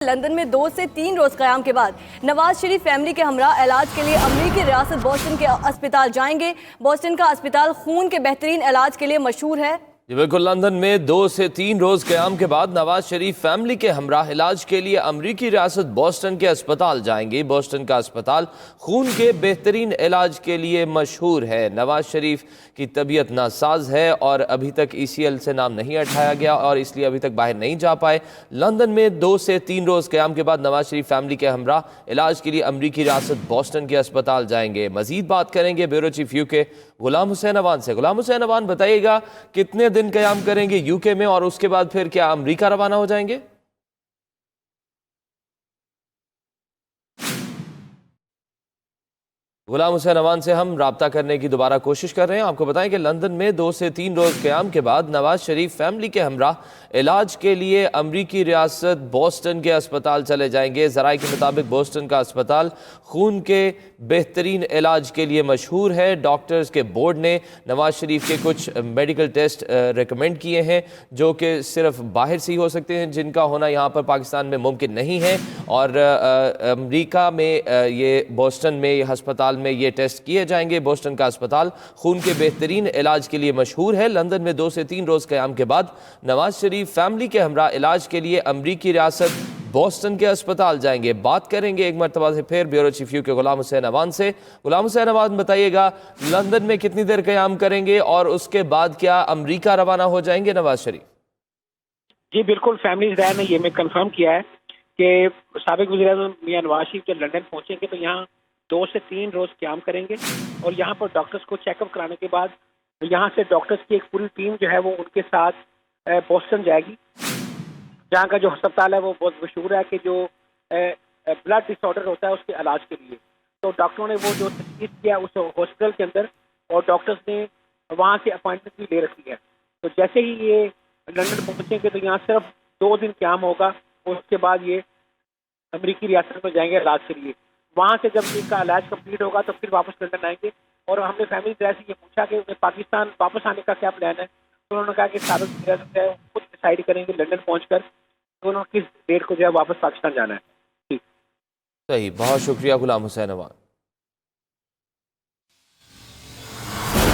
London में 2 से 3 रोज क़याम के बाद नवाज शरीफ फैमिली के हमरा इलाज के लिए अमरीकी रियासत बोस्टन के अस्पताल जाएंगे। बोस्टन का अस्पताल खून के बेहतरीन इलाज के लिए मशहूर है। जी बिल्कुल, लंदन में 2 से 3 रोज क़याम के बाद नवाज शरीफ फैमिली के हमरा इलाज के लिए अमरीकी रियासत बोस्टन के अस्पताल जाएंगे। बोस्टन का अस्पताल खून के बेहतरीन इलाज के लिए मशहूर है। नवाज शरीफ की तबीयत नासाज है और अभी तक ECL से नाम नहीं उठाया गया और इसलिए अभी तक बाहर नहीं जा पाए। लंदन में 2 से 3 रोज क़याम के बाद नवाज शरीफ फैमिली के हमरा इलाज के लिए अमरीकी रियासत बोस्टन के अस्पताल जाएंगे। मजीद बात करेंगे bureau chief UK Ghulam Hussain Awan से। गुलाम हुसैन अवान, बताइएगा कितने दिन क़याम करेंगे UK में और उसके बाद फिर क्या अमरीका रवाना हो जाएंगे? गुलाम हुसैन अवान से हम राब्ता करने की दोबारा कोशिश कर रहे हैं। आपको बताएं कि लंदन में 2 से 3 रोज क़याम के बाद नवाज शरीफ फैमिली के हमरा इलाज के लिए अमरीकी रियासत बोस्टन के अस्पताल चले जाएंगे। ज़राए के मुताबिक बोस्टन का अस्पताल खून के बेहतरीन इलाज के लिए मशहूर है। डॉक्टर्स के बोर्ड ने नवाज शरीफ के कुछ मेडिकल टेस्ट रिकमेंड किए हैं जो कि सिर्फ बाहर से ही हो सकते हैं, जिनका होना यहाँ पर पाकिस्तान में मुमकिन नहीं है। और अमरीका में ये बोस्टन में ये अस्पताल में ये टेस्ट किए जाएंगे। बोस्टन का अस्पताल खून के बेहतरीन इलाज के लिए मशहूर है। लंदन में 2 से 3 रोज क़याम के बाद नवाज शरीफ फैमिली के हमरा इलाज के लिए अमरीकी रियासत बोस्टन के अस्पताल जाएंगे। बात करेंगे एक मरतबा से फिर bureau chief UK Ghulam Hussain Awan से। गुलाम हुसैन अवान, बताइएगा लंदन में कितनी देर क़याम करेंगे और उसके बाद क्या अमरीका रवाना हो जाएंगे नवाज शरीफ? जी बिल्कुल, फैमिली ज़ाहिर ने ये में कंफर्म किया है कि साबिक़ वज़ीर-ए-आज़म मियां नवाज शरीफ जब लंदन पहुंचेंगे तो यहाँ 2 से 3 रोज क़याम करेंगे और यहाँ पर डॉक्टर्स को चेकअप कराने के बाद यहाँ से डॉक्टर्स की एक पूरी टीम जो है वो उनके साथ बोस्टन जाएगी, जहाँ का जो अस्पताल है वो बहुत मशहूर है कि जो ब्लड डिसऑर्डर होता है उसके इलाज के लिए। तो डॉक्टरों ने वो जो तजवीज़ किया उस हॉस्पिटल के अंदर और डॉक्टर्स ने वहाँ से अपॉइंटमेंट भी ले रखी है। तो जैसे ही ये लंदन पहुँचेंगे तो यहाँ सिर्फ 2 दिन क़याम होगा, उसके बाद ये अमरीकी रियासत में जाएंगे इलाज के लिए। वहाँ से जब इनका इलाज कंप्लीट होगा तो फिर वापस लंदन आएंगे। और हमने फैमिली से ये पूछा कि उन्हें पाकिस्तान वापस आने का क्या प्लान है, तो उन्होंने कहा कि साबिक़ वज़ीर-ए-आज़म है खुद डिसाइड करेंगे लंदन पहुंचकर तो उन्होंने किस डेट को जो है वापस पाकिस्तान जाना है। सही, बहुत शुक्रिया गुलाम हुसैन अवान।